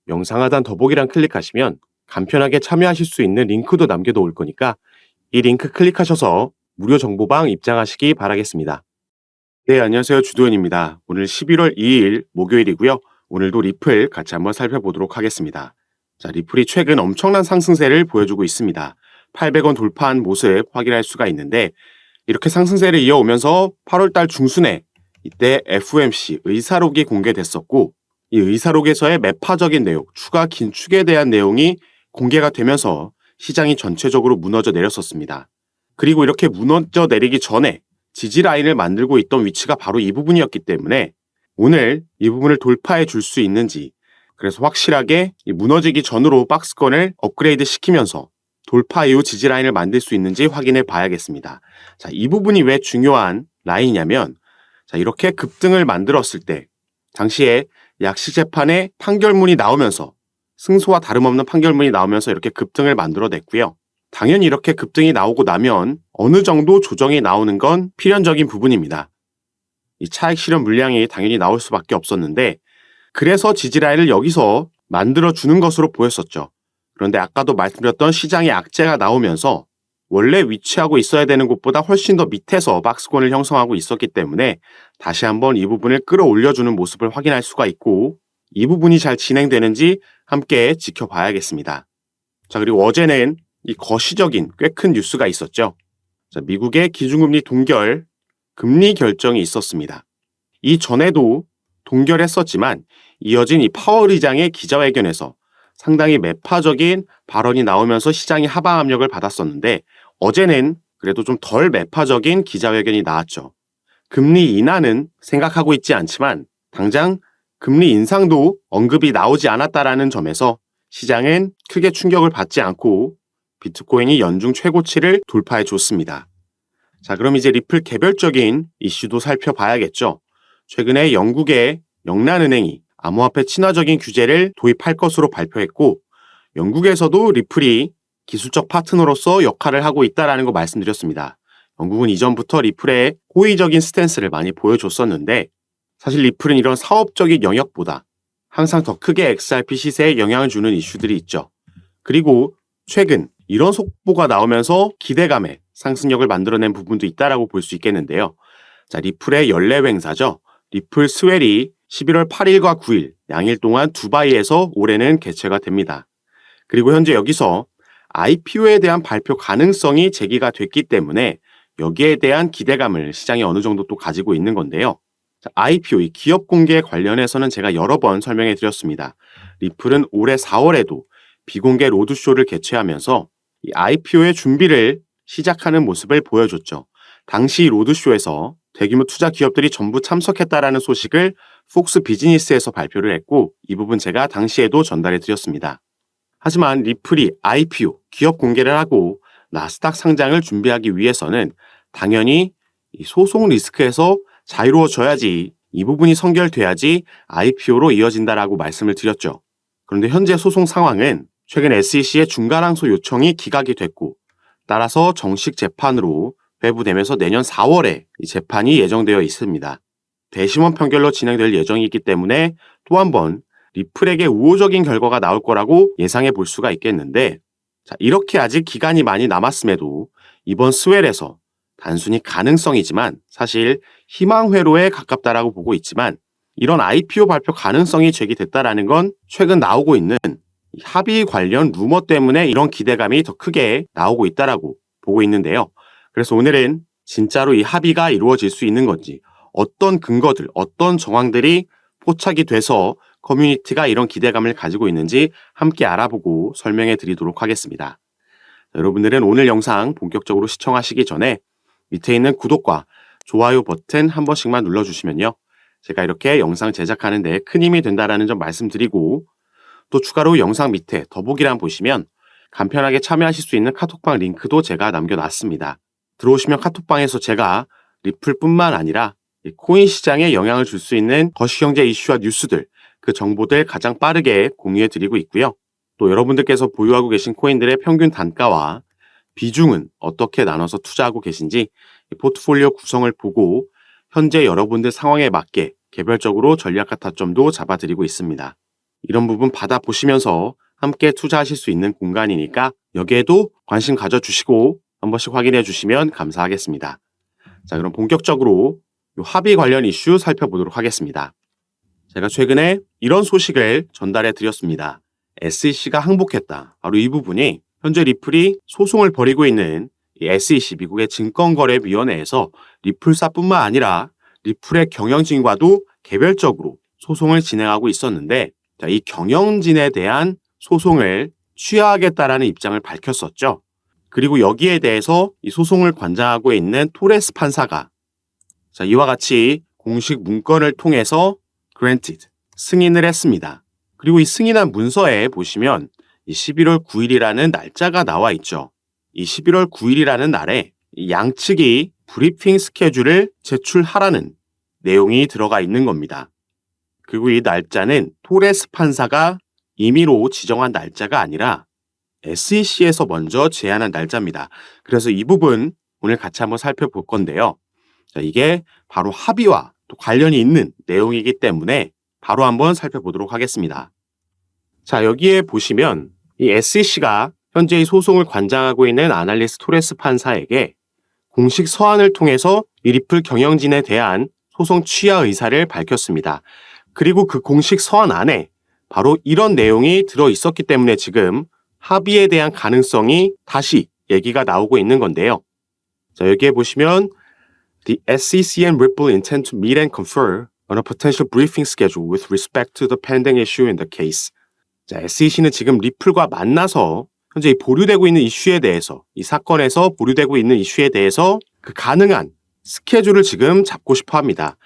영상 하단 더보기란 클릭하시면 간편하게 참여하실 수 있는 링크도 남겨놓을 거니까 이 링크 클릭하셔서 무료 정보방 입장하시기 바라겠습니다. 네, 안녕하세요. 주도현입니다. 오늘 11월 2일 목요일이고요. 오늘도 리플 같이 한번 살펴보도록 하겠습니다. 자, 리플이 최근 엄청난 상승세를 보여주고 있습니다. 800원 돌파한 모습 확인할 수가 있는데 이렇게 상승세를 이어오면서 8월달 중순에 이때 FOMC 의사록이 공개됐었고 이 의사록에서의 매파적인 내용, 추가 긴축에 대한 내용이 공개가 되면서 시장이 전체적으로 무너져 내렸었습니다. 그리고 이렇게 무너져 내리기 전에 지지 라인을 만들고 있던 위치가 바로 이 부분이었기 때문에 오늘 이 부분을 돌파해 줄 수 있는지, 그래서 확실하게 무너지기 전으로 박스권을 업그레이드 시키면서 돌파 이후 지지 라인을 만들 수 있는지 확인해 봐야겠습니다. 자, 이 부분이 왜 중요한 라인이냐면, 자, 이렇게 급등을 만들었을 때 당시에 약식재판에 판결문이 나오면서 승소와 다름없는 판결문이 나오면서 이렇게 급등을 만들어냈고요. 당연히 이렇게 급등이 나오고 나면 어느 정도 조정이 나오는 건 필연적인 부분입니다. 이 차익 실현 물량이 당연히 나올 수밖에 없었는데 그래서 지지라인을 여기서 만들어주는 것으로 보였었죠. 그런데 아까도 말씀드렸던 시장의 악재가 나오면서 원래 위치하고 있어야 되는 곳보다 훨씬 더 밑에서 박스권을 형성하고 있었기 때문에 다시 한번 이 부분을 끌어올려주는 모습을 확인할 수가 있고 이 부분이 잘 진행되는지 함께 지켜봐야겠습니다. 자, 그리고 어제는 이 거시적인 꽤 큰 뉴스가 있었죠. 자, 미국의 기준금리 동결, 금리 결정이 있었습니다. 이전에도 동결했었지만 이어진 이 파월 의장의 기자회견에서 상당히 매파적인 발언이 나오면서 시장이 하방 압력을 받았었는데 어제는 그래도 좀 덜 매파적인 기자회견이 나왔죠. 금리 인하는 생각하고 있지 않지만 당장 금리 인상도 언급이 나오지 않았다라는 점에서 시장은 크게 충격을 받지 않고 비트코인이 연중 최고치를 돌파해 줬습니다. 자, 그럼 이제 리플 개별적인 이슈도 살펴봐야겠죠. 최근에 영국의 영란은행이 암호화폐 친화적인 규제를 도입할 것으로 발표했고 영국에서도 리플이 기술적 파트너로서 역할을 하고 있다는 거 말씀드렸습니다. 영국은 이전부터 리플의 호의적인 스탠스를 많이 보여줬었는데 사실 리플은 이런 사업적인 영역보다 항상 더 크게 XRP 시세에 영향을 주는 이슈들이 있죠. 그리고 최근 이런 속보가 나오면서 기대감에 상승력을 만들어낸 부분도 있다라고 볼 수 있겠는데요. 자, 리플의 연례 행사죠. 리플 스웰이 11월 8일과 9일 양일 동안 두바이에서 올해는 개최가 됩니다. 그리고 현재 여기서 IPO에 대한 발표 가능성이 제기가 됐기 때문에 여기에 대한 기대감을 시장이 어느 정도 또 가지고 있는 건데요. 자, IPO, 이 기업 공개 관련해서는 제가 여러 번 설명해 드렸습니다. 리플은 올해 4월에도 비공개 로드쇼를 개최하면서 이 IPO의 준비를 시작하는 모습을 보여줬죠. 당시 로드쇼에서 대규모 투자 기업들이 전부 참석했다라는 소식을 폭스 비즈니스에서 발표를 했고 이 부분 제가 당시에도 전달해 드렸습니다. 하지만 리플이 IPO, 기업 공개를 하고 나스닥 상장을 준비하기 위해서는 당연히 이 소송 리스크에서 자유로워져야지, 이 부분이 선결돼야지 IPO로 이어진다라고 말씀을 드렸죠. 그런데 현재 소송 상황은 최근 SEC의 중간항소 요청이 기각이 됐고 따라서 정식 재판으로 회부되면서 내년 4월에 이 재판이 예정되어 있습니다. 대심원 판결로 진행될 예정이기 때문에 또 한 번 리플에게 우호적인 결과가 나올 거라고 예상해 볼 수가 있겠는데, 자, 이렇게 아직 기간이 많이 남았음에도 이번 스웰에서 단순히 가능성이지만 사실 희망 회로에 가깝다라고 보고 있지만 이런 IPO 발표 가능성이 제기됐다라는 건 최근 나오고 있는 합의 관련 루머 때문에 이런 기대감이 더 크게 나오고 있다라고 보고 있는데요. 그래서 오늘은 진짜로 이 합의가 이루어질 수 있는 건지, 어떤 근거들, 어떤 정황들이 포착이 돼서 커뮤니티가 이런 기대감을 가지고 있는지 함께 알아보고 설명해 드리도록 하겠습니다. 여러분들은 오늘 영상 본격적으로 시청하시기 전에 밑에 있는 구독과 좋아요 버튼 한 번씩만 눌러주시면요. 제가 이렇게 영상 제작하는 데 큰 힘이 된다는 점 말씀드리고, 또 추가로 영상 밑에 더보기란 보시면 간편하게 참여하실 수 있는 카톡방 링크도 제가 남겨놨습니다. 들어오시면 카톡방에서 제가 리플뿐만 아니라 코인 시장에 영향을 줄 수 있는 거시경제 이슈와 뉴스들, 그 정보들 가장 빠르게 공유해 드리고 있고요. 또 여러분들께서 보유하고 계신 코인들의 평균 단가와 비중은 어떻게 나눠서 투자하고 계신지 포트폴리오 구성을 보고 현재 여러분들 상황에 맞게 개별적으로 전략과 타점도 잡아드리고 있습니다. 이런 부분 받아보시면서 함께 투자하실 수 있는 공간이니까 여기에도 관심 가져주시고 한 번씩 확인해 주시면 감사하겠습니다. 자, 그럼 본격적으로 이 합의 관련 이슈 살펴보도록 하겠습니다. 제가 최근에 이런 소식을 전달해 드렸습니다. SEC가 항복했다. 바로 이 부분이 현재 리플이 소송을 벌이고 있는 이 SEC 미국의 증권거래위원회에서 리플사뿐만 아니라 리플의 경영진과도 개별적으로 소송을 진행하고 있었는데, 자, 이 경영진에 대한 소송을 취하하겠다라는 입장을 밝혔었죠. 그리고 여기에 대해서 이 소송을 관장하고 있는 토레스 판사가 자, 이와 같이 공식 문건을 통해서 granted, 승인을 했습니다. 그리고 이 승인한 문서에 보시면 이 11월 9일이라는 날짜가 나와 있죠. 이 11월 9일이라는 날에 이 양측이 브리핑 스케줄을 제출하라는 내용이 들어가 있는 겁니다. 그리고 이 날짜는 토레스 판사가 임의로 지정한 날짜가 아니라 SEC에서 먼저 제안한 날짜입니다. 그래서 이 부분 오늘 같이 한번 살펴볼 건데요. 자, 이게 바로 합의와 또 관련이 있는 내용이기 때문에 바로 한번 살펴보도록 하겠습니다. 자, 여기에 보시면 이 SEC가 현재 이 소송을 관장하고 있는 아날리스 토레스 판사에게 공식 서한을 통해서 이 리플 경영진에 대한 소송 취하 의사를 밝혔습니다. 그리고 그 공식 서한 안에 바로 이런 내용이 들어 있었기 때문에 지금 합의에 대한 가능성이 다시 얘기가 나오고 있는 건데요. 자, 여기에 보시면 The SEC and Ripple intend to meet and confer on a potential briefing schedule with respect to the pending issue in the case. 자, SEC는 지금 리플과 만나서 현재 보류되고 있는 이슈에 대해서, 이 사건에서 보류되고 있는 이슈에 대해서 그 가능한 스케줄을 지금 잡고 싶어 합니다.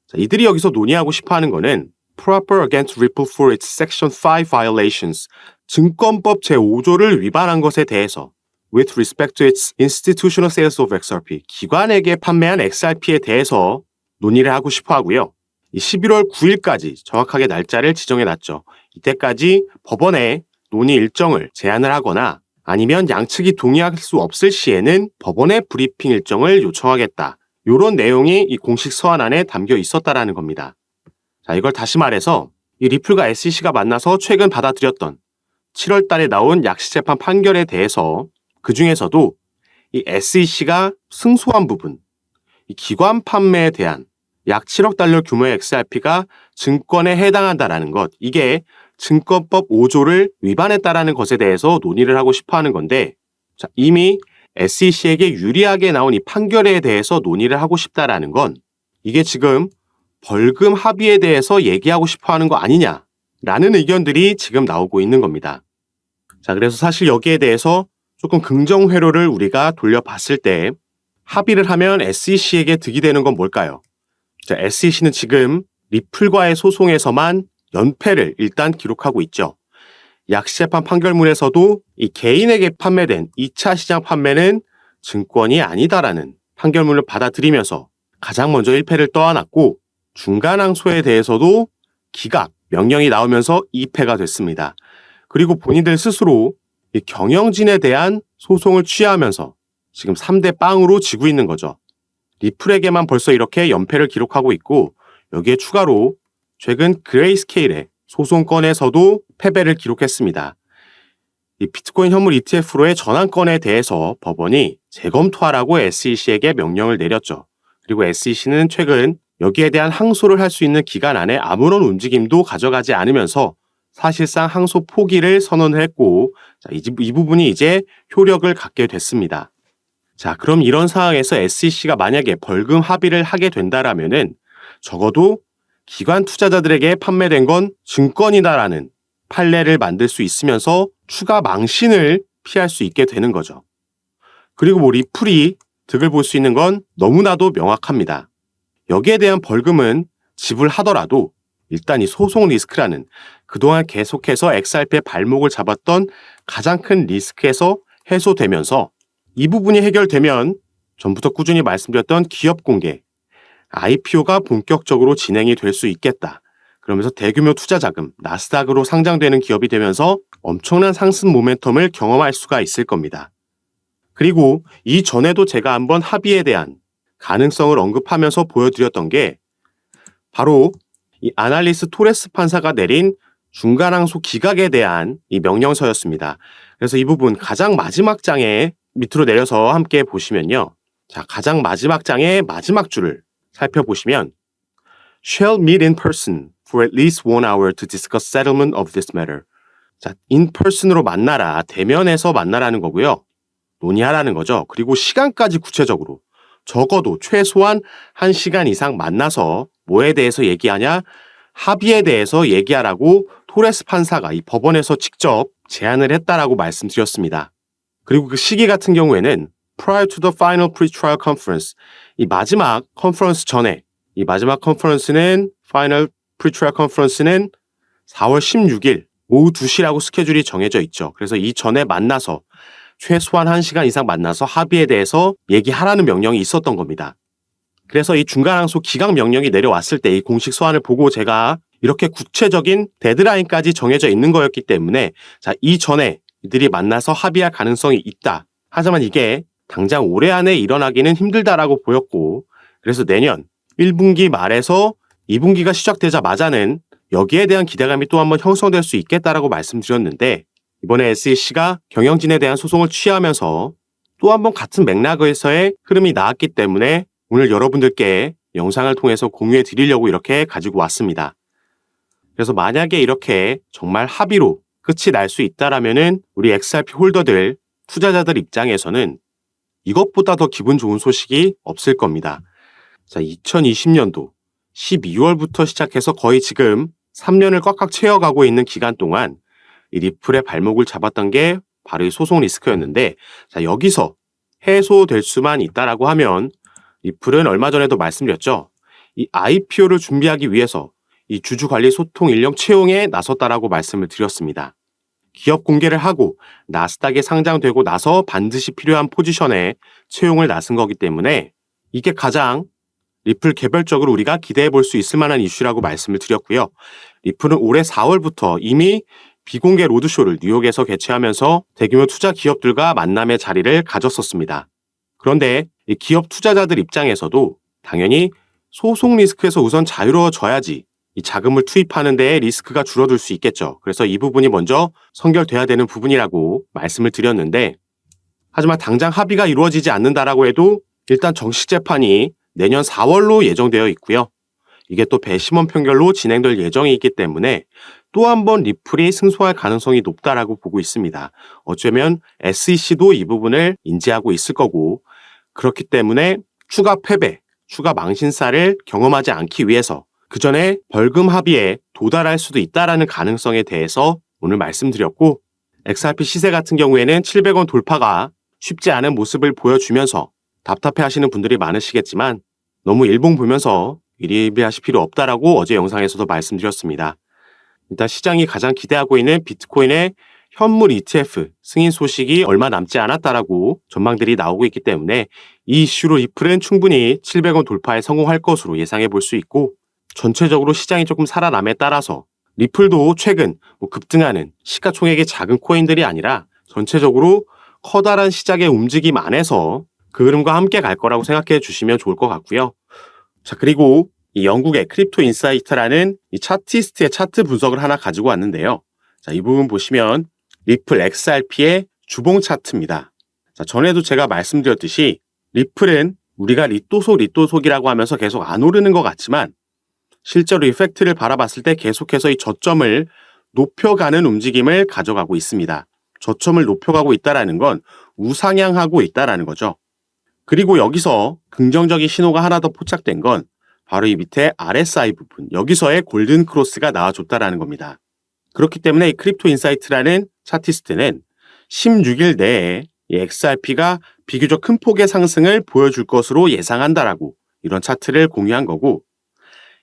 자, 이들이 여기서 논의하고 싶어 하는 거는 proper against Ripple for its Section 5 violations, 증권법 제5조를 위반한 것에 대해서 with respect to its institutional sales of XRP, 기관에게 판매한 XRP에 대해서 논의를 하고 싶어 하고요. 이 11월 9일까지 정확하게 날짜를 지정해 놨죠. 이때까지 법원에 논의 일정을 제안을 하거나 아니면 양측이 동의할 수 없을 시에는 법원의 브리핑 일정을 요청하겠다. 이런 내용이 이 공식 서한 안에 담겨 있었다라는 겁니다. 자, 이걸 다시 말해서 이 리플과 SEC가 만나서 최근 받아들였던 7월 달에 나온 약식재판 판결에 대해서 그 중에서도 이 SEC가 승소한 부분, 이 기관 판매에 대한 약 7억 달러 규모의 XRP가 증권에 해당한다라는 것, 이게 증권법 5조를 위반했다라는 것에 대해서 논의를 하고 싶어 하는 건데, 자, 이미 SEC에게 유리하게 나온 이 판결에 대해서 논의를 하고 싶다라는 건 이게 지금 벌금 합의에 대해서 얘기하고 싶어 하는 거 아니냐라는 의견들이 지금 나오고 있는 겁니다. 자, 그래서 사실 여기에 대해서 조금 긍정 회로를 우리가 돌려봤을 때 합의를 하면 SEC에게 득이 되는 건 뭘까요? 자, SEC는 지금 리플과의 소송에서만 연패를 일단 기록하고 있죠. 약식재판 판결문에서도 이 개인에게 판매된 2차 시장 판매는 증권이 아니다라는 판결문을 받아들이면서 가장 먼저 1패를 떠안았고, 중간항소에 대해서도 기각, 명령이 나오면서 2패가 됐습니다. 그리고 본인들 스스로 이 경영진에 대한 소송을 취하하면서 지금 3대 빵으로 지고 있는 거죠. 리플에게만 벌써 이렇게 연패를 기록하고 있고, 여기에 추가로 최근 그레이스케일의 소송건에서도 패배를 기록했습니다. 이 비트코인 현물 ETF로의 전환건에 대해서 법원이 재검토하라고 SEC에게 명령을 내렸죠. 그리고 SEC는 최근 여기에 대한 항소를 할 수 있는 기간 안에 아무런 움직임도 가져가지 않으면서 사실상 항소 포기를 선언을 했고, 자, 이 부분이 이제 효력을 갖게 됐습니다. 자, 그럼 이런 상황에서 SEC가 만약에 벌금 합의를 하게 된다라면은 적어도 기관 투자자들에게 판매된 건 증권이다라는 판례를 만들 수 있으면서 추가 망신을 피할 수 있게 되는 거죠. 그리고 뭐 리플이 득을 볼 수 있는 건 너무나도 명확합니다. 여기에 대한 벌금은 지불하더라도 일단 이 소송 리스크라는 그동안 계속해서 XRP의 발목을 잡았던 가장 큰 리스크에서 해소되면서 이 부분이 해결되면 전부터 꾸준히 말씀드렸던 기업 공개, IPO가 본격적으로 진행이 될 수 있겠다. 그러면서 대규모 투자 자금, 나스닥으로 상장되는 기업이 되면서 엄청난 상승 모멘텀을 경험할 수가 있을 겁니다. 그리고 이전에도 제가 한번 합의에 대한 가능성을 언급하면서 보여드렸던 게 바로 이 아날리스 토레스 판사가 내린 중간항소 기각에 대한 이 명령서였습니다. 그래서 이 부분 가장 마지막 장에 밑으로 내려서 함께 보시면요. 자, 가장 마지막 장의 마지막 줄을 살펴보시면 shall meet in person for at least 1 hour to discuss settlement of this matter. 자, in person으로 만나라, 대면에서 만나라는 거고요. 논의하라는 거죠. 그리고 시간까지 구체적으로 적어도 최소한 1시간 이상 만나서 뭐에 대해서 얘기하냐? 합의에 대해서 얘기하라고 토레스 판사가 이 법원에서 직접 제안을 했다라고 말씀드렸습니다. 그리고 그 시기 같은 경우에는 prior to the final pre-trial conference, 이 마지막 컨퍼런스 전에, 이 마지막 컨퍼런스는 final pre-trial conference는 4월 16일 오후 2시라고 스케줄이 정해져 있죠. 그래서 이 전에 만나서 최소한 1시간 이상 만나서 합의에 대해서 얘기하라는 명령이 있었던 겁니다. 그래서 이 중간항소 기각 명령이 내려왔을 때 이 공식 서한을 보고 제가 이렇게 구체적인 데드라인까지 정해져 있는 거였기 때문에 자, 이전에 이들이 만나서 합의할 가능성이 있다. 하지만 이게 당장 올해 안에 일어나기는 힘들다라고 보였고 그래서 내년 1분기 말에서 2분기가 시작되자마자는 여기에 대한 기대감이 또 한번 형성될 수 있겠다라고 말씀드렸는데 이번에 SEC가 경영진에 대한 소송을 취하면서 또 한번 같은 맥락에서의 흐름이 나왔기 때문에 오늘 여러분들께 영상을 통해서 공유해 드리려고 이렇게 가지고 왔습니다. 그래서 만약에 이렇게 정말 합의로 끝이 날 수 있다라면은 우리 XRP 홀더들, 투자자들 입장에서는 이것보다 더 기분 좋은 소식이 없을 겁니다. 자, 2020년도 12월부터 시작해서 거의 지금 3년을 꽉꽉 채워가고 있는 기간 동안 이 리플의 발목을 잡았던 게 바로 이 소송 리스크였는데 자, 여기서 해소될 수만 있다라고 하면 리플은 얼마 전에도 말씀드렸죠. 이 IPO를 준비하기 위해서 이 주주관리 소통 인력 채용에 나섰다라고 말씀을 드렸습니다. 기업 공개를 하고 나스닥에 상장되고 나서 반드시 필요한 포지션에 채용을 나선 거기 때문에 이게 가장 리플 개별적으로 우리가 기대해 볼 수 있을 만한 이슈라고 말씀을 드렸고요. 리플은 올해 4월부터 이미 비공개 로드쇼를 뉴욕에서 개최하면서 대규모 투자 기업들과 만남의 자리를 가졌었습니다. 그런데 이 기업 투자자들 입장에서도 당연히 소송 리스크에서 우선 자유로워져야지 이 자금을 투입하는 데에 리스크가 줄어들 수 있겠죠. 그래서 이 부분이 먼저 선결돼야 되는 부분이라고 말씀을 드렸는데 하지만 당장 합의가 이루어지지 않는다라고 해도 일단 정식 재판이 내년 4월로 예정되어 있고요. 이게 또 배심원 판결로 진행될 예정이 있기 때문에 또 한 번 리플이 승소할 가능성이 높다라고 보고 있습니다. 어쩌면 SEC도 이 부분을 인지하고 있을 거고 그렇기 때문에 추가 패배, 추가 망신사를 경험하지 않기 위해서 그 전에 벌금 합의에 도달할 수도 있다라는 가능성에 대해서 오늘 말씀드렸고 XRP 시세 같은 경우에는 700원 돌파가 쉽지 않은 모습을 보여주면서 답답해하시는 분들이 많으시겠지만 너무 일봉 보면서 일희일비하실 필요 없다라고 어제 영상에서도 말씀드렸습니다. 일단 시장이 가장 기대하고 있는 비트코인의 현물 ETF 승인 소식이 얼마 남지 않았다라고 전망들이 나오고 있기 때문에 이 이슈로 리플은 충분히 700원 돌파에 성공할 것으로 예상해 볼 수 있고 전체적으로 시장이 조금 살아남에 따라서 리플도 최근 급등하는 시가총액이 작은 코인들이 아니라 전체적으로 커다란 시장의 움직임 안에서 그 흐름과 함께 갈 거라고 생각해 주시면 좋을 것 같고요. 자, 그리고 이 영국의 크립토 인사이트라는 이 차티스트의 차트 분석을 하나 가지고 왔는데요. 자, 이 부분 보시면 리플 XRP의 주봉 차트입니다. 자, 전에도 제가 말씀드렸듯이 리플은 우리가 리또속이라고 하면서 계속 안 오르는 것 같지만 실제로 이 팩트를 바라봤을 때 계속해서 이 저점을 높여가는 움직임을 가져가고 있습니다. 저점을 높여가고 있다는 건 우상향하고 있다는 거죠. 그리고 여기서 긍정적인 신호가 하나 더 포착된 건 바로 이 밑에 RSI 부분, 여기서의 골든 크로스가 나와줬다는 겁니다. 그렇기 때문에 이 크립토 인사이트라는 차티스트는 16일 내에 이 XRP가 비교적 큰 폭의 상승을 보여줄 것으로 예상한다라고 이런 차트를 공유한 거고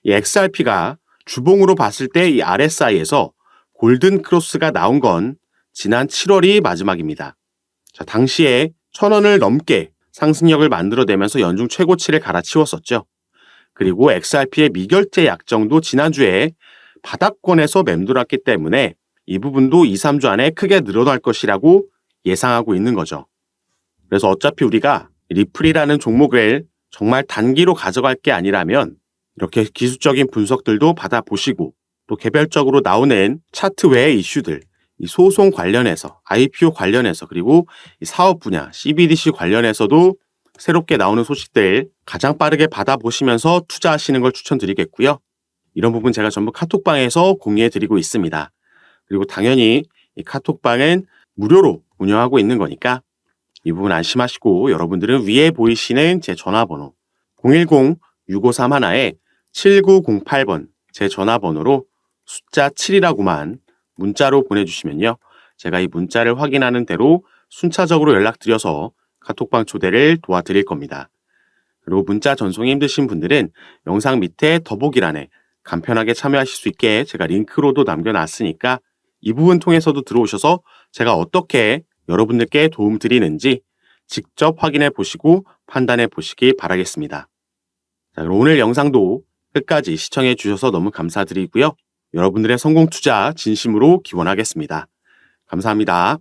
이 XRP가 주봉으로 봤을 때 이 RSI에서 골든 크로스가 나온 건 지난 7월이 마지막입니다. 자, 당시에 1,000원을 넘게 상승력을 만들어내면서 연중 최고치를 갈아치웠었죠. 그리고 XRP의 미결제 약정도 지난주에 바닥권에서 맴돌았기 때문에 이 부분도 2, 3주 안에 크게 늘어날 것이라고 예상하고 있는 거죠. 그래서 어차피 우리가 리플이라는 종목을 정말 단기로 가져갈 게 아니라면 이렇게 기술적인 분석들도 받아보시고 또 개별적으로 나오는 차트 외의 이슈들, 이 소송 관련해서, IPO 관련해서, 그리고 이 사업 분야, CBDC 관련해서도 새롭게 나오는 소식들 가장 빠르게 받아보시면서 투자하시는 걸 추천드리겠고요. 이런 부분 제가 전부 카톡방에서 공유해드리고 있습니다. 그리고 당연히 이 카톡방은 무료로 운영하고 있는 거니까 이 부분 안심하시고 여러분들은 위에 보이시는 제 전화번호 010-6531-7908번 제 전화번호로 숫자 7이라고만 문자로 보내주시면요. 제가 이 문자를 확인하는 대로 순차적으로 연락드려서 카톡방 초대를 도와드릴 겁니다. 그리고 문자 전송이 힘드신 분들은 영상 밑에 더보기란에 간편하게 참여하실 수 있게 제가 링크로도 남겨놨으니까 이 부분 통해서도 들어오셔서 제가 어떻게 여러분들께 도움 드리는지 직접 확인해 보시고 판단해 보시기 바라겠습니다. 자, 그럼 오늘 영상도 끝까지 시청해 주셔서 너무 감사드리고요. 여러분들의 성공 투자 진심으로 기원하겠습니다. 감사합니다.